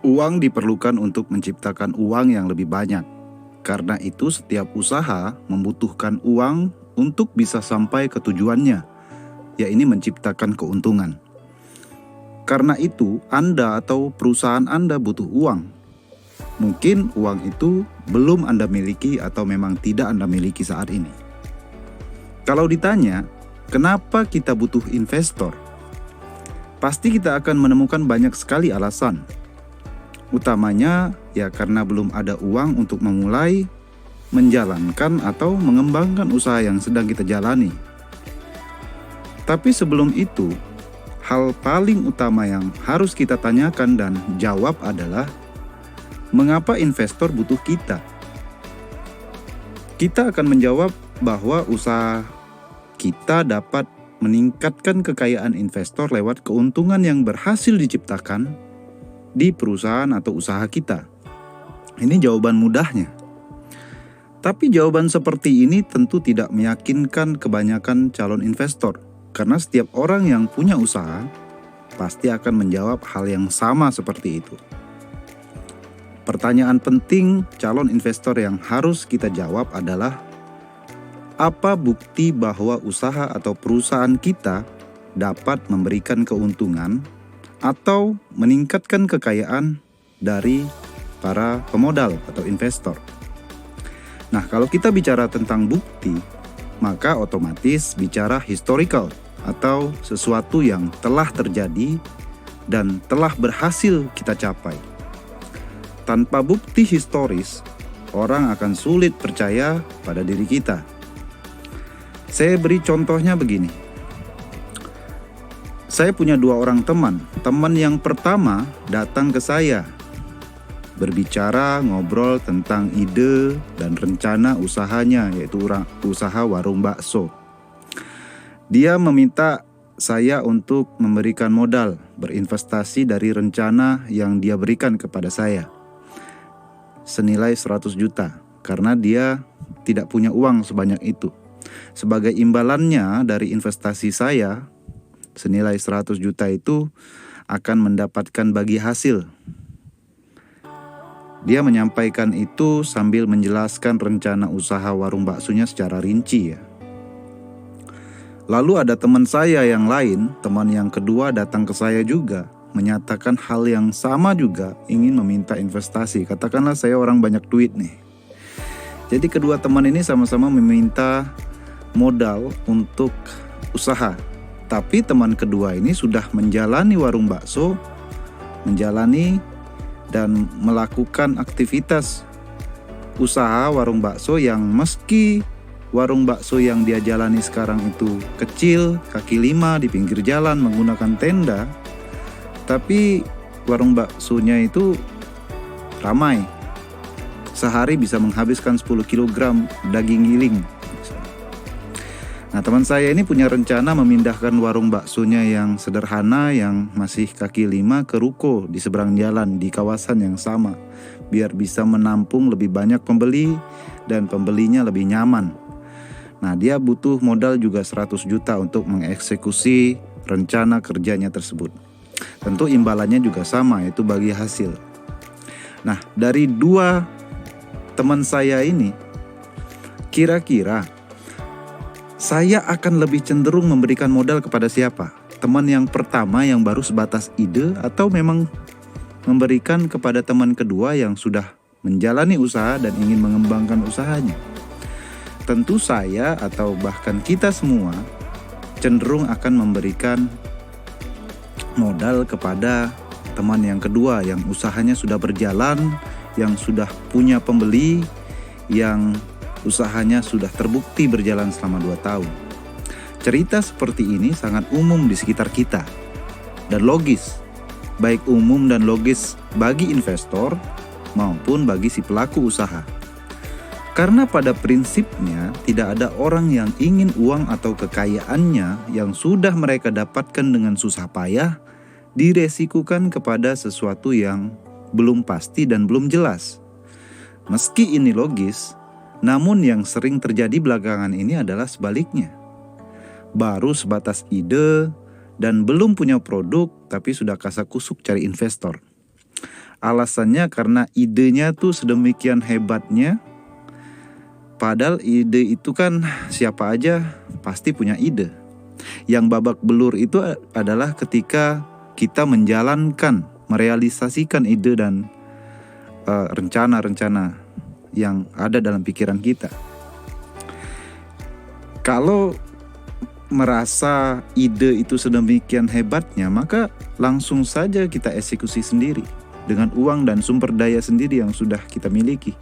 Uang diperlukan untuk menciptakan uang yang lebih banyak. Karena itu setiap usaha membutuhkan uang untuk bisa sampai ke tujuannya, yaitu menciptakan keuntungan. Karena itu Anda atau perusahaan Anda butuh uang. Mungkin uang itu belum Anda miliki atau memang tidak Anda miliki saat ini. Kalau ditanya, kenapa kita butuh investor? Pasti kita akan menemukan banyak sekali alasan. Utamanya ya karena belum ada uang untuk memulai, menjalankan atau mengembangkan usaha yang sedang kita jalani. Tapi sebelum itu, hal paling utama yang harus kita tanyakan dan jawab adalah mengapa investor butuh kita? Kita akan menjawab bahwa usaha kita dapat meningkatkan kekayaan investor lewat keuntungan yang berhasil diciptakan di perusahaan atau usaha kita. Ini jawaban mudahnya. Tapi jawaban seperti ini tentu tidak meyakinkan kebanyakan calon investor, karena setiap orang yang punya usaha pasti akan menjawab hal yang sama seperti itu. Pertanyaan penting calon investor yang harus kita jawab adalah, apa bukti bahwa usaha atau perusahaan kita dapat memberikan keuntungan atau meningkatkan kekayaan dari para pemodal atau investor? Nah, kalau kita bicara tentang bukti, maka otomatis bicara historical atau sesuatu yang telah terjadi dan telah berhasil kita capai. Tanpa bukti historis, orang akan sulit percaya pada diri kita. Saya beri contohnya begini. Saya punya 2 orang teman. Teman yang pertama datang ke saya, berbicara, ngobrol tentang ide dan rencana usahanya, yaitu usaha warung bakso. Dia meminta saya untuk memberikan modal, berinvestasi dari rencana yang dia berikan kepada saya, senilai 100 juta, karena dia tidak punya uang sebanyak itu. Sebagai imbalannya dari investasi saya, senilai 100 juta itu akan mendapatkan bagi hasil. Dia menyampaikan itu sambil menjelaskan rencana usaha warung baksonya secara rinci ya. Lalu ada teman saya yang lain, teman yang kedua datang ke saya juga, menyatakan hal yang sama juga, ingin meminta investasi. Katakanlah saya orang banyak duit nih. Jadi kedua teman ini sama-sama meminta modal untuk usaha. Tapi teman kedua ini sudah menjalani warung bakso, menjalani dan melakukan aktivitas usaha warung bakso yang meski warung bakso yang dia jalani sekarang itu kecil, kaki 5 di pinggir jalan menggunakan tenda, tapi warung baksonya itu ramai. Sehari bisa menghabiskan 10 kg daging giling. Nah, teman saya ini punya rencana memindahkan warung baksonya yang sederhana yang masih kaki 5 ke ruko di seberang jalan di kawasan yang sama, biar bisa menampung lebih banyak pembeli dan pembelinya lebih nyaman. Nah, dia butuh modal juga 100 juta untuk mengeksekusi rencana kerjanya tersebut. Tentu imbalannya juga sama, yaitu bagi hasil. Nah, dari 2 teman saya ini, kira-kira saya akan lebih cenderung memberikan modal kepada siapa? Teman yang pertama yang baru sebatas ide, atau memang memberikan kepada teman kedua yang sudah menjalani usaha dan ingin mengembangkan usahanya? Tentu saya atau bahkan kita semua cenderung akan memberikan modal kepada teman yang kedua yang usahanya sudah berjalan, yang sudah punya pembeli, yang usahanya sudah terbukti berjalan selama 2 tahun. Cerita seperti ini sangat umum di sekitar kita dan logis, baik umum dan logis bagi investor maupun bagi si pelaku usaha. Karena pada prinsipnya tidak ada orang yang ingin uang atau kekayaannya yang sudah mereka dapatkan dengan susah payah diresikukan kepada sesuatu yang belum pasti dan belum jelas. Meski ini logis, namun yang sering terjadi belakangan ini adalah sebaliknya. Baru sebatas ide dan belum punya produk, tapi sudah kasakusuk cari investor. Alasannya karena idenya tuh sedemikian hebatnya. Padahal ide itu kan siapa aja pasti punya ide. Yang babak belur itu adalah ketika kita menjalankan, merealisasikan ide dan rencana-rencana yang ada dalam pikiran kita. Kalau merasa ide itu sedemikian hebatnya, maka langsung saja kita eksekusi sendiri dengan uang dan sumber daya sendiri yang sudah kita miliki.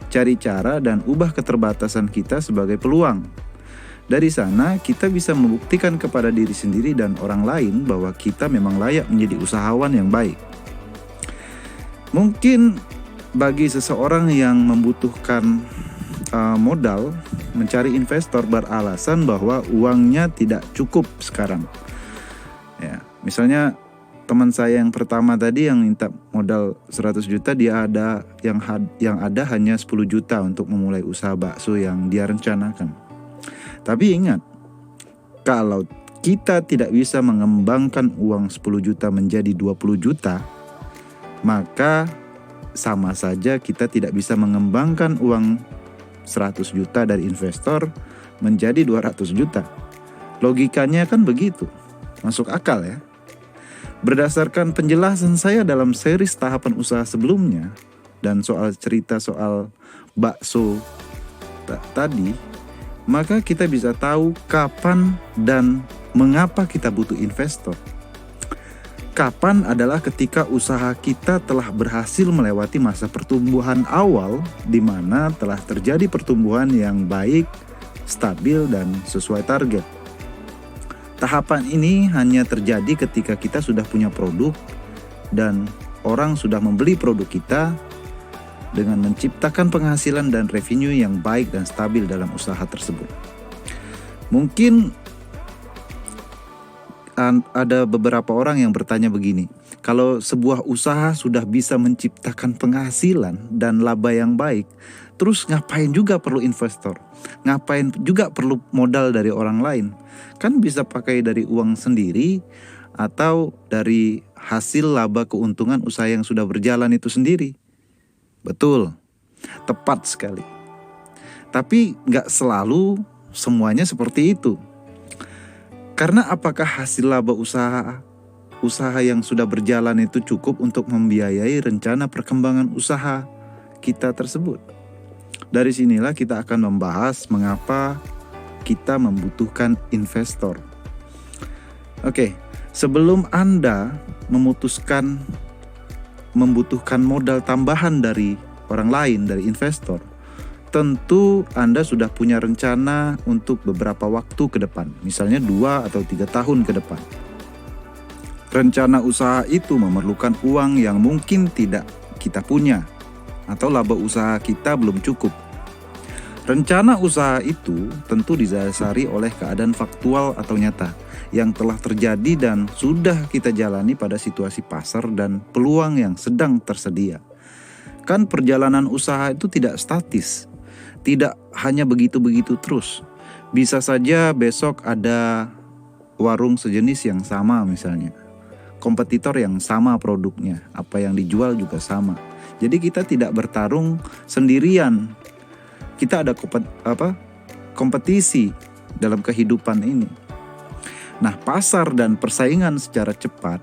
Cari cara dan ubah keterbatasan kita sebagai peluang. Dari sana kita bisa membuktikan kepada diri sendiri dan orang lain bahwa kita memang layak menjadi usahawan yang baik. Mungkin bagi seseorang yang membutuhkan modal, mencari investor beralasan bahwa uangnya tidak cukup sekarang. Ya, misalnya teman saya yang pertama tadi yang minta modal 100 juta, dia ada yang ada hanya 10 juta untuk memulai usaha bakso yang dia rencanakan. Tapi ingat, kalau kita tidak bisa mengembangkan uang 10 juta menjadi 20 juta, maka sama saja kita tidak bisa mengembangkan uang 100 juta dari investor menjadi 200 juta. Logikanya kan begitu. Masuk akal ya. Berdasarkan penjelasan saya dalam series tahapan usaha sebelumnya dan cerita soal bakso tadi, maka kita bisa tahu kapan dan mengapa kita butuh investor. Kapan adalah ketika usaha kita telah berhasil melewati masa pertumbuhan awal, di mana telah terjadi pertumbuhan yang baik, stabil, dan sesuai target. Tahapan ini hanya terjadi ketika kita sudah punya produk dan orang sudah membeli produk kita dengan menciptakan penghasilan dan revenue yang baik dan stabil dalam usaha tersebut. Mungkin ada beberapa orang yang bertanya begini, kalau sebuah usaha sudah bisa menciptakan penghasilan dan laba yang baik, terus ngapain juga perlu investor? Ngapain juga perlu modal dari orang lain? Kan bisa pakai dari uang sendiri atau dari hasil laba keuntungan usaha yang sudah berjalan itu sendiri. Betul, tepat sekali. Tapi gak selalu semuanya seperti itu. Karena apakah hasil laba usaha yang sudah berjalan itu cukup untuk membiayai rencana perkembangan usaha kita tersebut? Dari sinilah kita akan membahas mengapa kita membutuhkan investor. Oke, sebelum Anda membutuhkan modal tambahan dari orang lain, dari investor, tentu Anda sudah punya rencana untuk beberapa waktu ke depan, misalnya 2 atau 3 tahun ke depan. Rencana usaha itu memerlukan uang yang mungkin tidak kita punya, atau laba usaha kita belum cukup. Rencana usaha itu tentu didasari oleh keadaan faktual atau nyata yang telah terjadi dan sudah kita jalani pada situasi pasar dan peluang yang sedang tersedia. Kan perjalanan usaha itu tidak statis, tidak hanya begitu-begitu terus. Bisa saja besok ada warung sejenis yang sama misalnya, kompetitor yang sama produknya, apa yang dijual juga sama. Jadi kita tidak bertarung sendirian. Kita ada kompetisi dalam kehidupan ini. Nah, pasar dan persaingan secara cepat,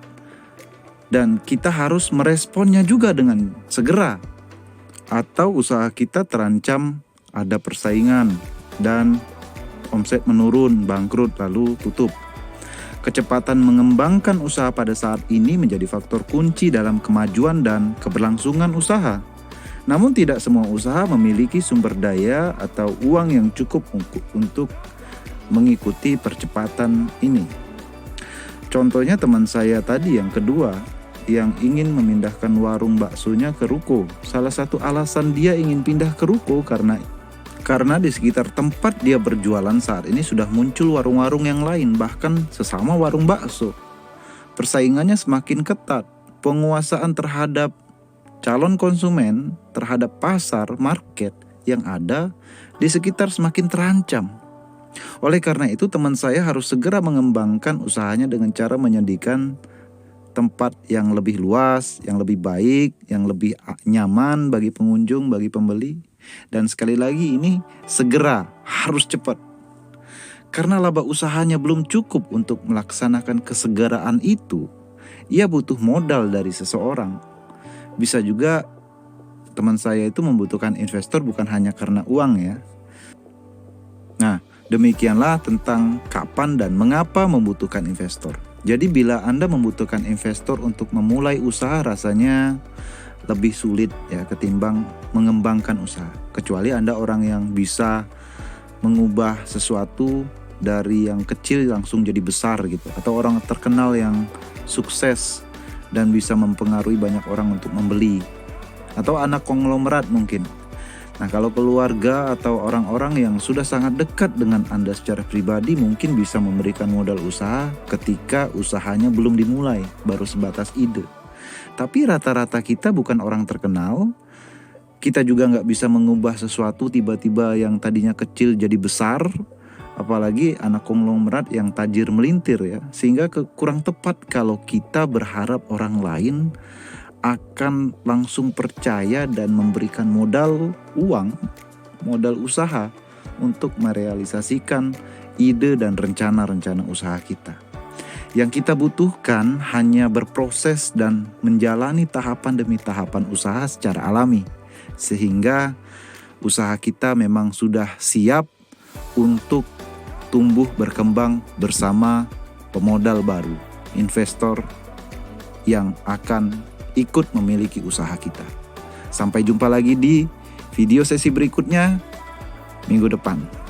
dan kita harus meresponnya juga dengan segera, atau usaha kita terancam ada persaingan dan omset menurun, bangkrut, lalu tutup. Kecepatan mengembangkan usaha pada saat ini menjadi faktor kunci dalam kemajuan dan keberlangsungan usaha. Namun tidak semua usaha memiliki sumber daya atau uang yang cukup untuk mengikuti percepatan ini. Contohnya teman saya tadi yang kedua, yang ingin memindahkan warung baksonya ke ruko. Salah satu alasan dia ingin pindah ke ruko karena di sekitar tempat dia berjualan saat ini sudah muncul warung-warung yang lain, bahkan sesama warung bakso. Persaingannya semakin ketat, penguasaan terhadap calon konsumen, terhadap pasar, market yang ada di sekitar semakin terancam. Oleh karena itu teman saya harus segera mengembangkan usahanya dengan cara menyediakan tempat yang lebih luas, yang lebih baik, yang lebih nyaman bagi pengunjung, bagi pembeli. Dan sekali lagi ini segera, harus cepat. Karena laba usahanya belum cukup untuk melaksanakan kesegeraan itu, ia butuh modal dari seseorang. Bisa juga teman saya itu membutuhkan investor bukan hanya karena uang ya. Nah, demikianlah tentang kapan dan mengapa membutuhkan investor. Jadi bila Anda membutuhkan investor untuk memulai usaha, rasanya lebih sulit ya ketimbang mengembangkan usaha. Kecuali Anda orang yang bisa mengubah sesuatu dari yang kecil langsung jadi besar gitu. Atau orang terkenal yang sukses dan bisa mempengaruhi banyak orang untuk membeli. Atau anak konglomerat mungkin. Nah, kalau keluarga atau orang-orang yang sudah sangat dekat dengan Anda secara pribadi mungkin bisa memberikan modal usaha ketika usahanya belum dimulai, baru sebatas ide. Tapi rata-rata kita bukan orang terkenal, kita juga nggak bisa mengubah sesuatu tiba-tiba yang tadinya kecil jadi besar, apalagi anak konglomerat yang tajir melintir ya. Sehingga kurang tepat kalau kita berharap orang lain akan langsung percaya dan memberikan modal uang, modal usaha untuk merealisasikan ide dan rencana-rencana usaha kita. Yang kita butuhkan hanya berproses dan menjalani tahapan demi tahapan usaha secara alami, sehingga usaha kita memang sudah siap untuk tumbuh berkembang bersama pemodal baru, investor yang akan ikut memiliki usaha kita. Sampai jumpa lagi di video sesi berikutnya minggu depan.